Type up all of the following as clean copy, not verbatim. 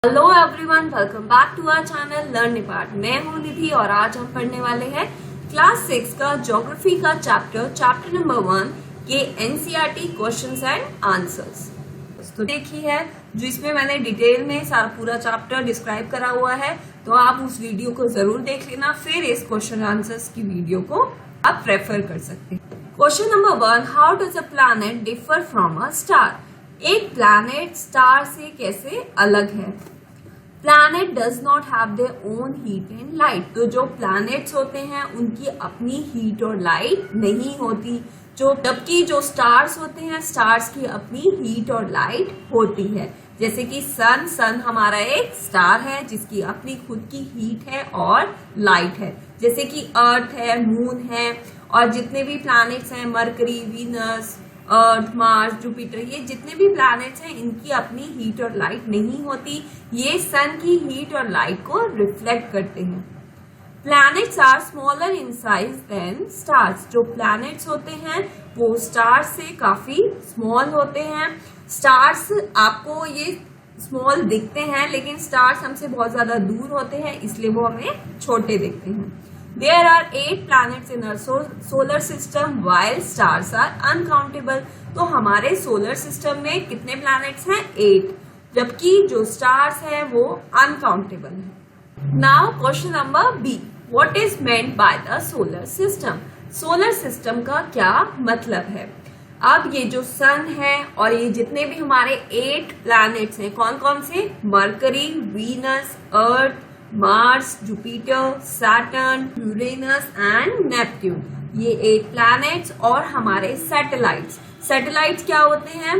Hello everyone, welcome back to our channel learn नेपाट। मैं हूं निधि और आज हम पढ़ने वाले हैं क्लास 6 का ज्योग्राफी का चैप्टर नंबर 1 के एनसीईआरटी क्वेश्चंस एंड आंसर्स। तो देखिए है जो इसमें मैंने डिटेल में सारा पूरा चैप्टर डिस्क्राइब करा हुआ है, तो आप उस वीडियो को जरूर देख लेना, फिर इस क्वेश्चन आंसर्स की वीडियो को आप प्रेफर कर सकते हैं। Question number 1, how does a planet differ from a star? एक प्लैनेट स्टार से कैसे अलग है? Planet does not have their own heat and light. तो जो प्लैनेट्स होते हैं उनकी अपनी हीट और लाइट नहीं होती, जबकि जो स्टार्स होते हैं स्टार्स की अपनी हीट और लाइट होती है। जैसे कि सन हमारा एक स्टार है जिसकी अपनी खुद की हीट है और लाइट है। जैसे कि अर्थ है, मून है, और जितने भी प्लैनेट्स हैं, Mercury, Venus, Earth, Mars, Jupiter, ये जितने भी प्लैनेट्स हैं इनकी अपनी हीट और लाइट नहीं होती, ये सन की हीट और लाइट को रिफ्लेक्ट करते हैं। Planets are smaller in size than stars. जो प्लैनेट्स होते हैं वो स्टार्स से काफी स्मॉल होते हैं। स्टार्स आपको ये स्मॉल दिखते हैं, लेकिन स्टार्स हमसे बहुत ज्यादा दूर होते हैं, इसलिए वो हमें छोटे दिखते हैं। There are 8 planets in our solar system while stars are uncountable। तो हमारे सोलर सिस्टम में कितने प्लैनेट्स हैं? 8, जबकि जो स्टार्स हैं वो अनकाउंटेबल हैं। Now question number B, what is meant by the solar system? Solar system का क्या मतलब है? अब ये जो सन है और ये जितने भी हमारे 8 प्लैनेट्स हैं, कौन कौन से? Mercury, Venus, Earth, Mars, Jupiter, Saturn, Uranus and Neptune, ये 8 प्लैनेट्स और हमारे सैटेलाइट्स। सैटेलाइट्स क्या होते हैं?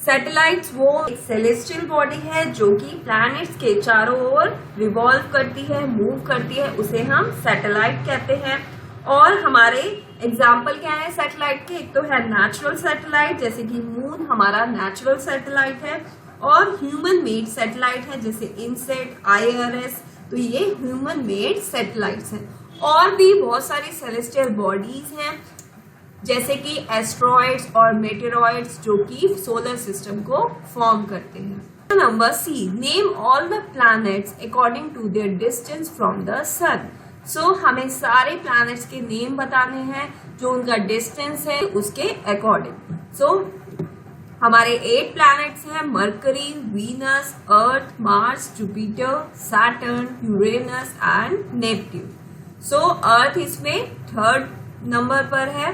सैटेलाइट्स वो एक सेलेस्टियल बॉडी है जो कि प्लैनेट्स के चारों ओर रिवॉल्व करती है, मूव करती है, उसे हम सैटेलाइट कहते हैं। और हमारे एग्जाम्पल क्या है सैटेलाइट के? एक तो है नेचुरल सैटेलाइट, जैसे कि मून हमारा नेचुरल सैटेलाइट है, और ह्यूमन मेड सैटेलाइट है जैसे इनसेट, IRS, तो ये ह्यूमन मेड सैटेलाइट्स हैं। और भी बहुत सारी सेलेस्टियल बॉडीज हैं जैसे कि एस्ट्रॉइड्स और मेटेरॉइड्स जो कि सोलर सिस्टम को फॉर्म करते हैं। Number C, name all the planets according to their distance from the sun. So हमें सारे प्लैनेट्स के नेम बताने हैं जो उनका डिस्टेंस है उसके अकॉर्डिंग। सो हमारे 8 प्लैनेट्स हैं Mercury, Venus, Earth, Mars, Jupiter, Saturn, Uranus and Neptune. So Earth इसमें 3rd नंबर पर है,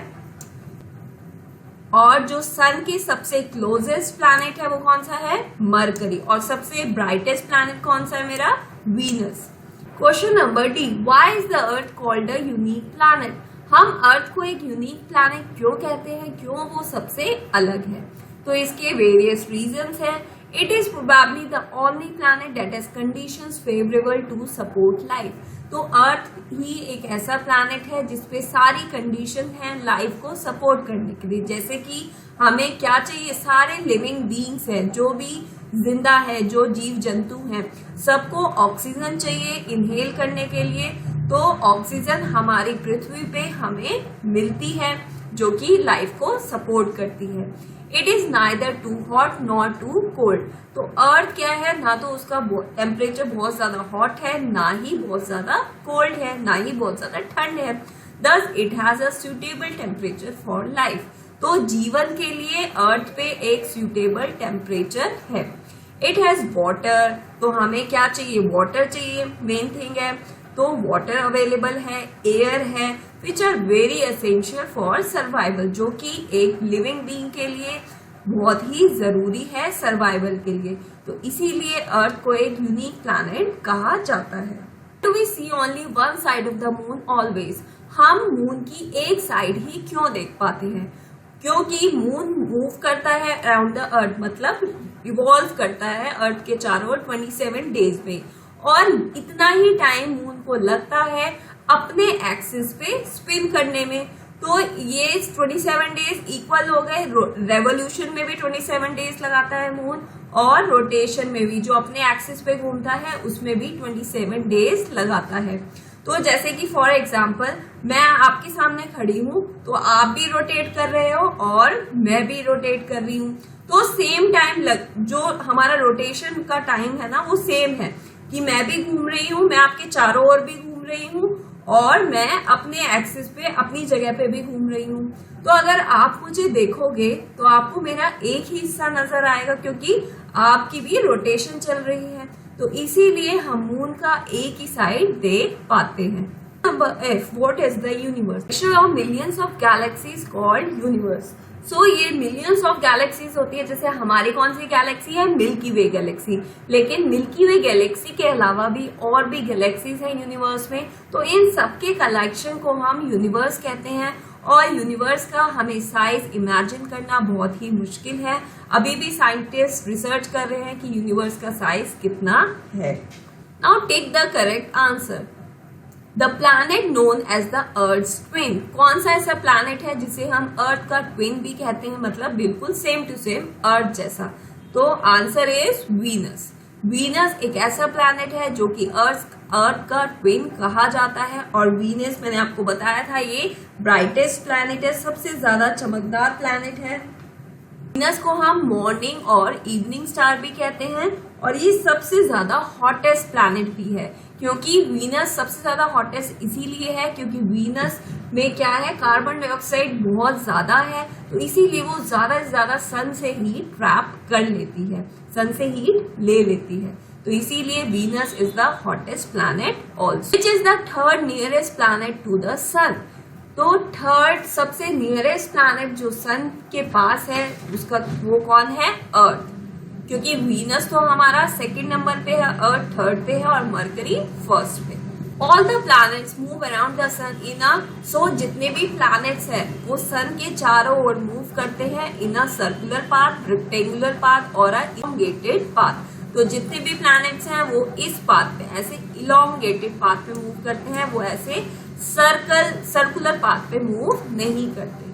और जो सन के सबसे क्लोजेस्ट प्लैनेट है वो कौन सा है? मरकरी। और सबसे ब्राइटेस्ट प्लैनेट कौन सा है मेरा? Venus. Question number D, why is the earth called a unique planet? हम अर्थ को एक यूनिक प्लैनेट क्यों कहते हैं, क्यों वो सबसे अलग है? तो इसके वेरियस रीजंस हैं। It is probably the only planet that has conditions favourable to support life. तो अर्थ ही एक ऐसा प्लैनेट है जिसपे सारी कंडीशन हैं लाइफ को सपोर्ट करने के लिए। जैसे कि हमें क्या चाहिए? सारे लिविंग बीइंग्स हैं, जो भी जिंदा है, जो जीव जंतु हैं, सबको ऑक्सीजन चाहिए इनहेल करने के लिए। तो ऑक्सीजन हमारी पृथ्वी पे हमें मिलती है जो कि लाइफ को सपोर्ट करती है। It is neither too hot nor too cold. तो अर्थ क्या है? ना तो उसका टेम्परेचर बहुत ज्यादा हॉट है, ना ही बहुत ज्यादा कोल्ड है, ना ही बहुत ज्यादा ठंड है। Thus it has a suitable temperature for life. तो जीवन के लिए अर्थ पे एक सुटेबल टेम्परेचर है। It has water. तो हमें क्या चाहिए? वाटर चाहिए, मेन थिंग है। तो वाटर अवेलेबल है, एयर है, which are very essential for survival, जो कि एक लिविंग बीइंग के लिए बहुत ही जरूरी है सर्वाइवल के लिए। तो इसीलिए अर्थ को एक यूनिक प्लैनेट कहा जाता है। Do we see only one side of the moon always? हम मून की एक साइड ही क्यों देख पाते हैं? क्योंकि मून मूव करता है अराउंड द अर्थ, मतलब रिवॉल्व करता है अर्थ के चारों ओर 27 डेज में, और इतना ही टाइम मून को लगता है अपने एक्सिस पे स्पिन करने में। तो ये 27 डेज इक्वल हो गए। रेवोल्यूशन में भी 27 डेज लगाता है मून, और रोटेशन में भी जो अपने एक्सिस पे घूमता है उसमें भी 27 डेज लगाता है। तो जैसे कि फॉर एग्जाम्पल मैं आपके सामने खड़ी हूँ, तो आप भी रोटेट कर रहे हो और मैं भी रोटेट कर रही हूँ। तो सेम टाइम जो हमारा रोटेशन का टाइम है ना वो सेम है कि मैं भी घूम रही हूँ, मैं आपके चारों ओर भी घूम रही हूँ और मैं अपने एक्सिस पे अपनी जगह पे भी घूम रही हूँ। तो अगर आप मुझे देखोगे तो आपको मेरा एक ही हिस्सा नजर आएगा क्योंकि आपकी भी रोटेशन चल रही है, तो इसीलिए हम मून का एक ही साइड देख पाते हैं। Number F, what is the universe? Of millions of galaxies called universe. So ये मिलियंस ऑफ गैलेक्सीज होती है, जैसे हमारी कौन सी गैलेक्सी है, मिल्की वे गैलेक्सी, लेकिन मिल्की वे गैलेक्सी के अलावा भी और भी गैलेक्सीज हैं यूनिवर्स में, तो इन सबके कलेक्शन को हम यूनिवर्स कहते हैं। और यूनिवर्स का हमें साइज इमेजिन करना बहुत ही मुश्किल है, अभी भी साइंटिस्ट रिसर्च कर रहे हैं कि यूनिवर्स का साइज कितना है। Now take the correct answer. The planet known as the earth twin. कौन सा ऐसा प्लैनेट है जिसे हम अर्थ का ट्विन भी कहते हैं, मतलब बिल्कुल सेम टू सेम अर्थ जैसा? तो आंसर इज वीनस। वीनस एक ऐसा प्लैनेट है जो कि अर्थ का ट्विन कहा जाता है। और वीनस मैंने आपको बताया था ये ब्राइटेस्ट प्लैनेट है, सबसे ज्यादा चमकदार प्लैनेट है। वीनस को हम मॉर्निंग और इवनिंग स्टार भी कहते हैं और ये सबसे ज्यादा हॉटेस्ट प्लैनेट भी है, क्योंकि वीनस सबसे ज्यादा हॉटेस्ट इसीलिए है क्योंकि वीनस में क्या है, कार्बन डाइऑक्साइड बहुत ज्यादा है, तो इसीलिए वो ज्यादा से ज्यादा सन से हीट ट्रैप कर लेती है, सन से हीट ले लेती है, तो इसीलिए Venus is the hottest planet also. Which is the third nearest planet to the sun? तो थर्ड सबसे नियरेस्ट प्लैनेट जो सन के पास है उसका वो कौन है? अर्थ, क्योंकि वीनस तो हमारा सेकंड नंबर पे है, अर्थ थर्ड पे है और मरकरी फर्स्ट पे। All the planets move around the sun in a, so जितने भी प्लैनेट्स हैं वो सन के चारों ओर मूव करते हैं in a circular path, rectangular path और अ इलोंगेटेड पाथ। तो जितने भी प्लैनेट्स हैं वो इस पाथ पे ऐसे इलोंगेटेड पाथ पे मूव करते हैं, वो ऐसे सर्कुलर पाथ पे मूव नहीं करते।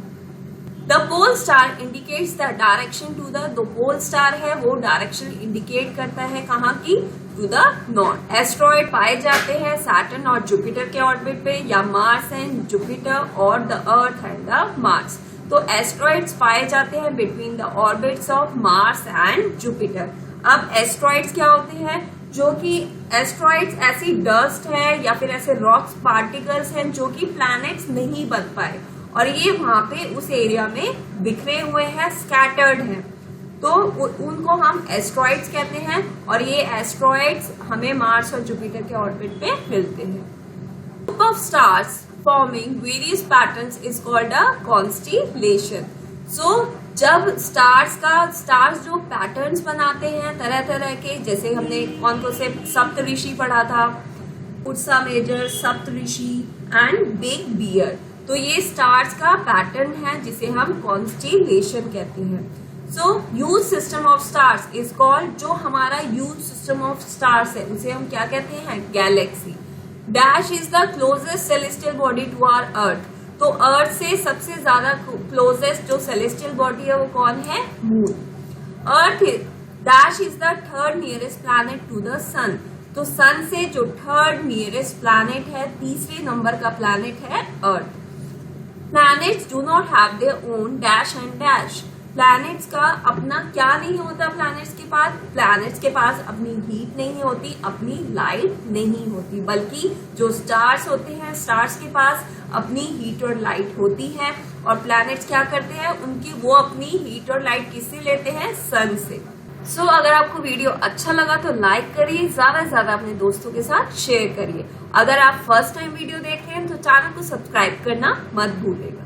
The pole star indicates the direction to the pole star है वो डायरेक्शन इंडिकेट करता है कहाँ की? To the north. एस्ट्रॉइड पाए जाते हैं सैटर्न और जुपिटर के ऑर्बिट पे, या मार्स एंड जुपिटर और the earth and the Mars. तो एस्ट्रॉइड्स पाए जाते हैं between the orbits of Mars and Jupiter. अब एस्ट्रॉइड्स क्या होते हैं? जो कि एस्ट्रॉइड्स ऐसी डस्ट है या फिर ऐसे रॉक्स पार्टिकल्स हैं जो कि प्लैनेट्स नहीं बन पाए और ये वहां पे उस एरिया में बिखरे हुए हैं, स्कैटर्ड हैं, तो उनको हम एस्ट्रॉइड्स कहते हैं। और ये एस्ट्रॉइड्स हमें मार्स और जुपिटर के ऑर्बिट पे मिलते हैं। Group of stars forming various patterns is called a constellation. So जब स्टार्स जो पैटर्न्स बनाते हैं तरह तरह के, जैसे हमने कौन से सप्तऋषि पढ़ा था, Ursa Major, Saptarishi and big bear, तो ये स्टार्स का पैटर्न है जिसे हम कॉन्स्टिलेशन कहते हैं। So huge system of stars is called, जो हमारा ह्यूज सिस्टम ऑफ स्टार्स है उसे हम क्या कहते हैं? Galaxy. Dash is the closest celestial body to our earth. तो अर्थ से सबसे ज्यादा क्लोजेस्ट जो सेलेस्टियल बॉडी है वो कौन है? Moon. Earth dash is the third nearest planet to the sun. तो सन से जो थर्ड नियरेस्ट प्लैनेट है, तीसरे नंबर का प्लैनेट है Earth. Planets do not have their own dash and dash. Planets का अपना क्या नहीं होता? प्लैनेट्स के पास अपनी हीट नहीं होती, अपनी लाइट नहीं होती, बल्कि जो स्टार्स होते हैं स्टार्स के पास अपनी हीट और लाइट होती है। और प्लैनेट्स क्या करते हैं? वो अपनी हीट और लाइट किससे लेते हैं? सन से। सो अगर आपको वीडियो अच्छा लगा तो लाइक करिए, ज्यादा से ज्यादा अपने दोस्तों के साथ शेयर करिए। अगर आप फर्स्ट टाइम वीडियो देख रहे हैं तो चैनल को सब्सक्राइब करना मत भूलिएगा।